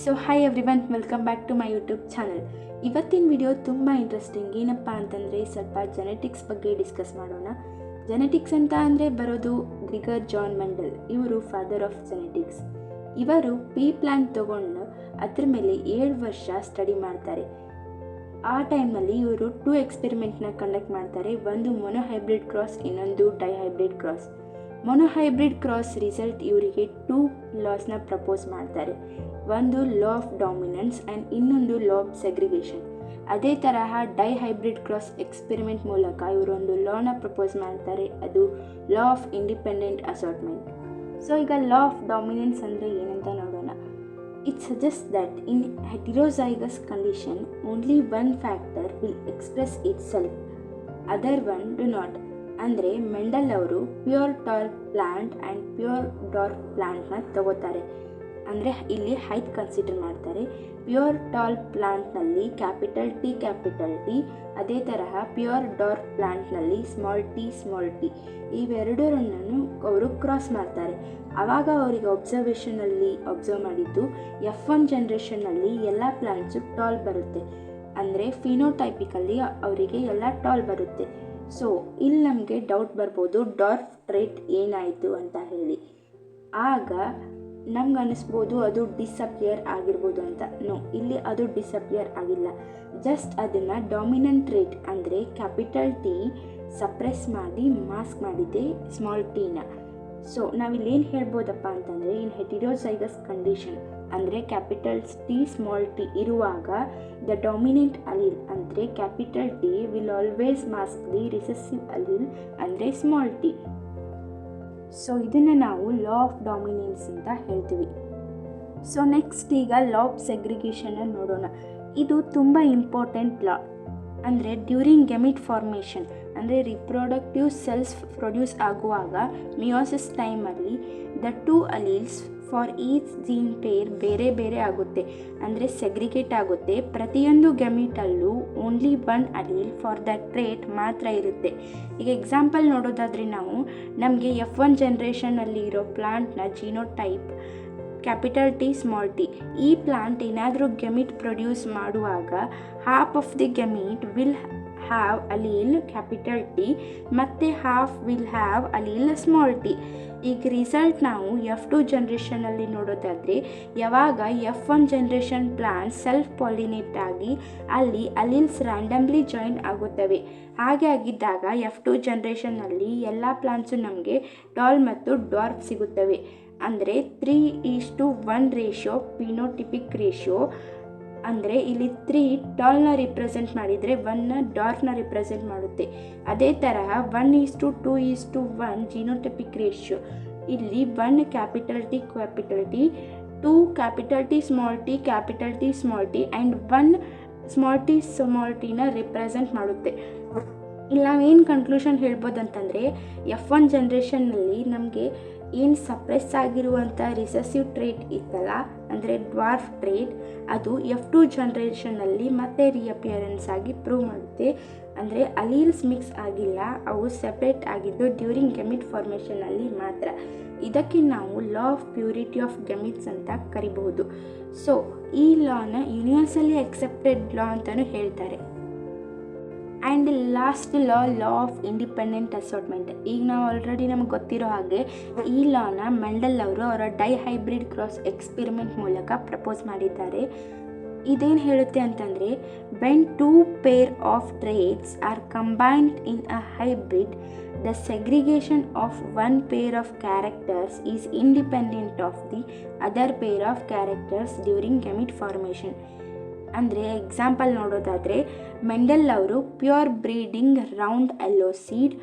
So hi everyone, welcome back to my YouTube channel. ಇವತ್ತಿನ video ತುಂಬ interesting. ಏನಪ್ಪ ಅಂತಂದರೆ ಸ್ವಲ್ಪ ಜೆನೆಟಿಕ್ಸ್ ಬಗ್ಗೆ ಡಿಸ್ಕಸ್ ಮಾಡೋಣ. ಜೆನೆಟಿಕ್ಸ್ ಅಂತ ಅಂದರೆ ಬರೋದು ಗ್ರಿಗರ್ ಜಾನ್ ಮೆಂಡಲ್. ಇವರು ಫಾದರ್ ಆಫ್ ಜೆನೆಟಿಕ್ಸ್. ಇವರು ಪೀ ಪ್ಲಾಂಟ್ ತೊಗೊಂಡು ಅದ್ರ ಮೇಲೆ 7 ವರ್ಷ ಸ್ಟಡಿ ಮಾಡ್ತಾರೆ. ಆ ಟೈಮಲ್ಲಿ ಇವರು 2 ಎಕ್ಸ್ಪೆರಿಮೆಂಟ್ನ ಕಂಡಕ್ಟ್ ಮಾಡ್ತಾರೆ. ಒಂದು ಮೊನೊಹೈಬ್ರಿಡ್ ಕ್ರಾಸ್, ಇನ್ನೊಂದು dihybrid cross. Monohybrid cross result ಇವರಿಗೆ 2 ಲಾಸ್ನ ಪ್ರಪೋಸ್ ಮಾಡ್ತಾರೆ. ಒಂದು ಲಾ ಆಫ್ ಡಾಮಿನೆನ್ಸ್ ಆ್ಯಂಡ್ ಇನ್ನೊಂದು ಲಾ ಆಫ್ ಸೆಗ್ರಿಗೇಷನ್. ಅದೇ ತರಹ ಡೈಹೈಬ್ರಿಡ್ ಕ್ರಾಸ್ ಎಕ್ಸ್ಪೆರಿಮೆಂಟ್ ಮೂಲಕ ಇವರೊಂದು ಲಾನ ಪ್ರಪೋಸ್ ಮಾಡ್ತಾರೆ. ಅದು law of independent assortment. So ಈಗ ಲಾ ಆಫ್ ಡಾಮಿನೆನ್ಸ್ ಅಂದರೆ ಏನಂತ ನೋಡೋಣ. It suggests that in heterozygous condition, only one factor will express itself, other one do not. ಅಂದರೆ ಮೆಂಡಲ್ ಅವರು pure tall plant and pure dwarf ಪ್ಲಾಂಟ್ನ ತಗೋತಾರೆ. ಅಂದರೆ ಇಲ್ಲಿ ಹೈಟ್ ಕನ್ಸಿಡರ್ ಮಾಡ್ತಾರೆ. ಪ್ಯೂರ್ ಟಾಲ್ ಪ್ಲಾಂಟ್ನಲ್ಲಿ ಕ್ಯಾಪಿಟಲ್ ಟಿ, ಅದೇ ತರಹ ಪ್ಯೂರ್ ಡಾರ್ಕ್ ಪ್ಲಾಂಟ್ನಲ್ಲಿ ಸ್ಮಾಲ್ ಟಿ. ಇವೆರಡರನ್ನು ಅವರು ಕ್ರಾಸ್ ಮಾಡ್ತಾರೆ. ಆವಾಗ ಅವರಿಗೆ ಅಬ್ಸರ್ವ್ ಮಾಡಿದ್ದು F1 ಜನ್ರೇಷನ್ನಲ್ಲಿ ಎಲ್ಲ ಪ್ಲಾಂಟ್ಸು ಟಾಲ್ ಬರುತ್ತೆ. ಅಂದರೆ ಫಿನೋಟೈಪಿಕಲ್ಲಿ ಅವರಿಗೆ ಎಲ್ಲ ಟಾಲ್ ಬರುತ್ತೆ. ಸೊ ಇಲ್ಲಿ ನಮಗೆ ಡೌಟ್ ಬರ್ಬೋದು, ಡಾರ್ಕ್ ಟ್ರೇಟ್ ಏನಾಯಿತು ಅಂತ ಹೇಳಿ. ಆಗ ನಮ್ಗೆ ಅನ್ನಿಸ್ಬೋದು ಅದು ಡಿಸಪಿಯರ್ ಆಗಿರ್ಬೋದು ಅಂತ. ಇಲ್ಲಿ ಅದು ಡಿಸಪಿಯರ್ ಆಗಿಲ್ಲ. ಜಸ್ಟ್ ಅದನ್ನು ಡಾಮಿನೆಂಟ್ ಟ್ರೇಟ್ ಅಂದರೆ ಕ್ಯಾಪಿಟಲ್ ಟಿ ಸಪ್ರೆಸ್ ಮಾಡಿ ಮಾಸ್ಕ್ ಮಾಡಿದೆ ಸ್ಮಾಲ್ ಟಿನ. ಸೊ ನಾವಿಲ್ಲೇನು ಹೇಳ್ಬೋದಪ್ಪ ಅಂತಂದರೆ, ಇನ್ ಹೆಟಿರೋಸೈಗಸ್ ಕಂಡೀಷನ್ ಅಂದರೆ ಕ್ಯಾಪಿಟಲ್ ಟಿ ಸ್ಮಾಲ್ ಟಿ ಇರುವಾಗ ದ ಡಾಮಿನೆಂಟ್ ಅಲೀಲ್ ಅಂದರೆ capital T will always mask the recessive allele ಅಂದರೆ ಸ್ಮಾಲ್ ಟಿ. ಸೊ ಇದನ್ನು ನಾವು ಲಾ ಆಫ್ ಡಾಮಿನೆನ್ಸ್ ಅಂತ ಹೇಳ್ತೀವಿ. ಸೊ ನೆಕ್ಸ್ಟ್ ಈಗ ಲಾ ಆಫ್ ಸೆಗ್ರಿಗೇಷನ್ನ ನೋಡೋಣ. ಇದು ತುಂಬ ಇಂಪಾರ್ಟೆಂಟ್ ಲಾ. ಅಂದರೆ ಡ್ಯೂರಿಂಗ್ ಗೆಮಿಟ್ ಫಾರ್ಮೇಷನ್ ಅಂದರೆ ರಿಪ್ರೊಡಕ್ಟಿವ್ ಸೆಲ್ಸ್ ಪ್ರೊಡ್ಯೂಸ್ ಆಗುವಾಗ ಮಿಯೋಸಿಸ್ ಟೈಮಲ್ಲಿ the 2 alleles for each gene pair ಬೇರೆ ಬೇರೆ ಆಗುತ್ತೆ, ಅಂದರೆ ಸೆಗ್ರಿಗೇಟ್ ಆಗುತ್ತೆ. ಪ್ರತಿಯೊಂದು ಗೆಮಿಟಲ್ಲೂ only 1 allele for the trait ಮಾತ್ರ ಇರುತ್ತೆ. ಈಗ ಎಕ್ಸಾಂಪಲ್ ನೋಡೋದಾದರೆ ನಾವು ನಮಗೆ F1 ಜನ್ರೇಷನಲ್ಲಿ ಇರೋ ಪ್ಲಾಂಟ್ನ genotype capital T small T. ಈ ಪ್ಲಾಂಟ್ ಏನಾದರೂ ಗೆಮಿಟ್ ಪ್ರೊಡ್ಯೂಸ್ ಮಾಡುವಾಗ half of the gamete will have allele capital T ಮತ್ತು half will have allele small T. ಈಗ ರಿಸಲ್ಟ್ ನಾವು F2 ಜನ್ರೇಷನಲ್ಲಿ ನೋಡೋದಾದರೆ ಯಾವಾಗ F1 generation plant self pollinate ಆಗಿ ಅಲ್ಲಿ ಅಲೀಲ್ಸ್ ರ್ಯಾಂಡಮ್ಲಿ ಜಾಯಿನ್ ಆಗುತ್ತವೆ. ಹಾಗೆ ಆಗಿದ್ದಾಗ F2 ಜನ್ರೇಷನ್ನಲ್ಲಿ ಎಲ್ಲ ಪ್ಲಾಂಟ್ಸು ನಮಗೆ ಟಾಲ್ ಮತ್ತು ಡಾರ್ಕ್ ಸಿಗುತ್ತವೆ. ಅಂದರೆ 3:1 ರೇಷಿಯೋ ಫಿನೋಟಿಪಿಕ್ ರೇಷಿಯೋ. ಅಂದರೆ ಇಲ್ಲಿ 3 ಟಾಲ್ನ ರಿಪ್ರೆಸೆಂಟ್ ಮಾಡಿದರೆ 1 ಡಾರ್ಕ್ನ ರಿಪ್ರೆಸೆಂಟ್ ಮಾಡುತ್ತೆ. ಅದೇ ತರಹ 1:2:1 ಜಿನೋಟೈಪಿಕ್ ರೇಷಿಯೋ. ಇಲ್ಲಿ 1 capital T 2 capital T small T and 1 small ಟಿನ ರಿಪ್ರೆಸೆಂಟ್ ಮಾಡುತ್ತೆ. ಇಲ್ಲಿ ನಾವೇನು ಕನ್ಕ್ಲೂಷನ್ ಹೇಳ್ಬೋದು ಅಂತಂದರೆ, F1 ಜನ್ರೇಷನ್ನಲ್ಲಿ ನಮಗೆ ಏನು ಸಪ್ರೆಸ್ ಆಗಿರುವಂಥ ರಿಸೆಸಿವ್ ಟ್ರೇಟ್ ಇತ್ತಲ್ಲ, ಅಂದರೆ ಡ್ವಾರ್ಫ್ ಟ್ರೇಟ್, ಅದು F2 ಜನ್ರೇಷನ್ನಲ್ಲಿ ಮತ್ತೆ ರಿಅಪಿಯರೆನ್ಸ್ ಆಗಿ ಪ್ರೂವ್ ಮಾಡುತ್ತೆ. ಅಂದರೆ ಅಲೀಲ್ಸ್ ಮಿಕ್ಸ್ ಆಗಿಲ್ಲ, ಅವು ಸೆಪ್ರೇಟ್ ಆಗಿದ್ದು ಡ್ಯೂರಿಂಗ್ ಗೆಮಿಟ್ ಫಾರ್ಮೇಷನಲ್ಲಿ ಮಾತ್ರ. ಇದಕ್ಕೆ ನಾವು ಲಾ ಆಫ್ ಪ್ಯೂರಿಟಿ ಆಫ್ ಗೆಮಿಟ್ಸ್ ಅಂತ ಕರಿಬಹುದು. ಸೊ ಈ ಲಾನ ಯೂನಿವರ್ಸಲಿ ಅಕ್ಸೆಪ್ಟೆಡ್ ಲಾ ಅಂತಲೂ ಹೇಳ್ತಾರೆ. And last law of independent assortment. ಈಗ ನಾವು ಆಲ್ರೆಡಿ ನಮಗೆ ಗೊತ್ತಿರೋ ಹಾಗೆ ಈ ಲಾನ ಮೆಂಡಲ್ ಅವರು ಅವರ ಡೈಹೈಬ್ರಿಡ್ ಕ್ರಾಸ್ ಎಕ್ಸ್ಪೆರಿಮೆಂಟ್ ಮೂಲಕ ಪ್ರಪೋಸ್ ಮಾಡಿದ್ದಾರೆ. ಇದೇನು ಹೇಳುತ್ತೆ ಅಂತಂದರೆ, when 2 pair of traits are combined in a hybrid, the segregation of 1 pair of characters is independent of the other pair of characters during gamete formation. ಅಂದರೆ example ನೋಡೋದಾದರೆ Mendel ಅವರು pure breeding round yellow seed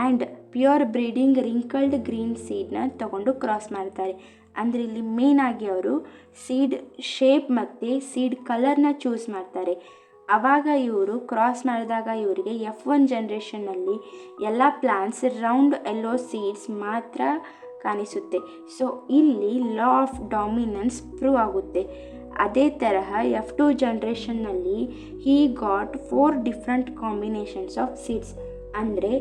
and pure breeding wrinkled green ಸೀಡ್ನ ತಗೊಂಡು cross ಮಾಡ್ತಾರೆ. ಅಂದರೆ ಇಲ್ಲಿ ಮೇಯ್ನಾಗಿ ಅವರು ಸೀಡ್ ಶೇಪ್ ಮತ್ತು ಸೀಡ್ ಕಲರ್ನ ಚೂಸ್ ಮಾಡ್ತಾರೆ. ಆವಾಗ ಇವರು ಕ್ರಾಸ್ ಮಾಡಿದಾಗ ಇವರಿಗೆ F1 ಜನ್ರೇಷನ್ನಲ್ಲಿ ಎಲ್ಲ ಪ್ಲಾಂಟ್ಸ್ ರೌಂಡ್ ಯೆಲ್ಲೋ ಸೀಡ್ಸ್ ಮಾತ್ರ ಕಾಣಿಸುತ್ತೆ. ಸೊ ಇಲ್ಲಿ ಲಾ ಆಫ್ ಡಾಮಿನೆನ್ಸ್ ಪ್ರೂವ್ ಆಗುತ್ತೆ. ಅದೇ ತರಹ F2 ಜನ್ರೇಷನ್ನಲ್ಲಿ he got 4 different combinations of seeds. ಅಂದರೆ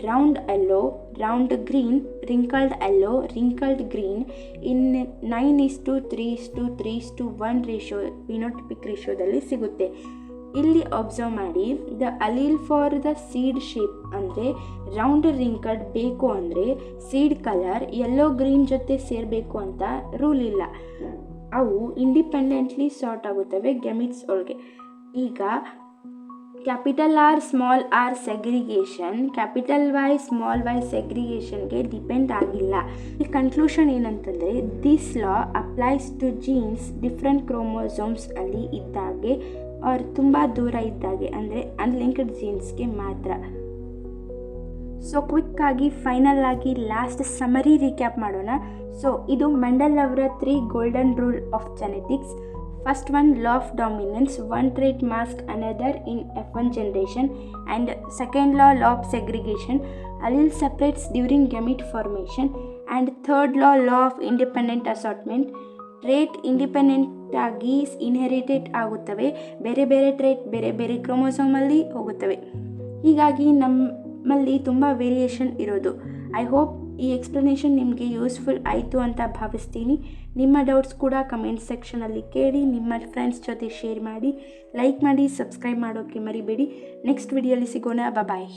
round yellow, round green, wrinkled yellow, wrinkled green in 9:3:3:1 ratio phenotypic ರೇಷಿಯೋದಲ್ಲಿ ಸಿಗುತ್ತೆ. ಇಲ್ಲಿ ಅಬ್ಸರ್ವ್ ಮಾಡಿ, the allele for the seed shape ಅಂದರೆ ರೌಂಡ್ ರಿಂಕಲ್ಡ್ ಬೇಕು ಅಂದರೆ ಸೀಡ್ ಕಲರ್ ಯೆಲ್ಲೋ ಗ್ರೀನ್ ಜೊತೆ ಸೇರಬೇಕು ಅಂತ ರೂಲ್ ಇಲ್ಲ. ಅವು ಇಂಡಿಪೆಂಡೆಂಟ್ಲಿ ಸಾರ್ಟ್ ಆಗುತ್ತವೆ ಗೆಮಿಟ್ಸ್ ಒಳಗೆ. ಈಗ capital R small R segregation capital Y small Y ಸೆಗ್ರಿಗೇಷನ್ಗೆ ಡಿಪೆಂಡ್ ಆಗಿಲ್ಲ. ಈ ಕನ್ಕ್ಲೂಷನ್ ಏನಂತಂದರೆ, this law applies to genes different chromosomes ಅಲ್ಲಿ ಇದ್ದಾಗೆ ಅವ್ರು ತುಂಬ ದೂರ ಇದ್ದಾಗೆ ಅಂದರೆ ಅನ್ಲಿಂಕ್ಡ್ ಜೀನ್ಸ್ಗೆ ಮಾತ್ರ. ಸೊ ಕ್ವಿಕ್ಕಾಗಿ ಫೈನಲ್ ಆಗಿ ಲಾಸ್ಟ್ ಸಮರಿ ರೀಕ್ಯಾಪ್ ಮಾಡೋಣ. ಸೊ ಇದು ಮೆಂಡಲ್ ಅವರ 3 golden rule of genetics. First one, law of dominance, one trait mask another in F1 generation, and second law of segregation, allele separates during gamete formation, and third law of independent assortment, trait independent ಆಗಿ inherited ಆಗುತ್ತವೆ, ಬೇರೆ ಬೇರೆ trait ಬೇರೆ ಬೇರೆ ಕ್ರೋಮೋಸೋಮಲ್ಲಿ ಹೋಗುತ್ತವೆ. ಹೀಗಾಗಿ ನಮ್ಮಲ್ಲಿ ತುಂಬ ವೇರಿಯೇಷನ್ ಇರೋದು. ಐ ಹೋಪ್ ಈ ಎಕ್ಸ್ಪ್ಲನೇಷನ್ ನಿಮಗೆ ಯೂಸ್ಫುಲ್ ಆಯಿತು ಅಂತ ಭಾವಿಸ್ತೀನಿ. ನಿಮ್ಮ ಡೌಟ್ಸ್ ಕೂಡ ಕಮೆಂಟ್ ಸೆಕ್ಷನಲ್ಲಿ ಕೇಳಿ, ನಿಮ್ಮ ಫ್ರೆಂಡ್ಸ್ ಜೊತೆ ಶೇರ್ ಮಾಡಿ, ಲೈಕ್ ಮಾಡಿ, ಸಬ್ಸ್ಕ್ರೈಬ್ ಮಾಡೋಕ್ಕೆ ಮರಿಬೇಡಿ. ನೆಕ್ಸ್ಟ್ ವಿಡಿಯೋಲಿ ಸಿಗೋಣ. ಬಾಯ್.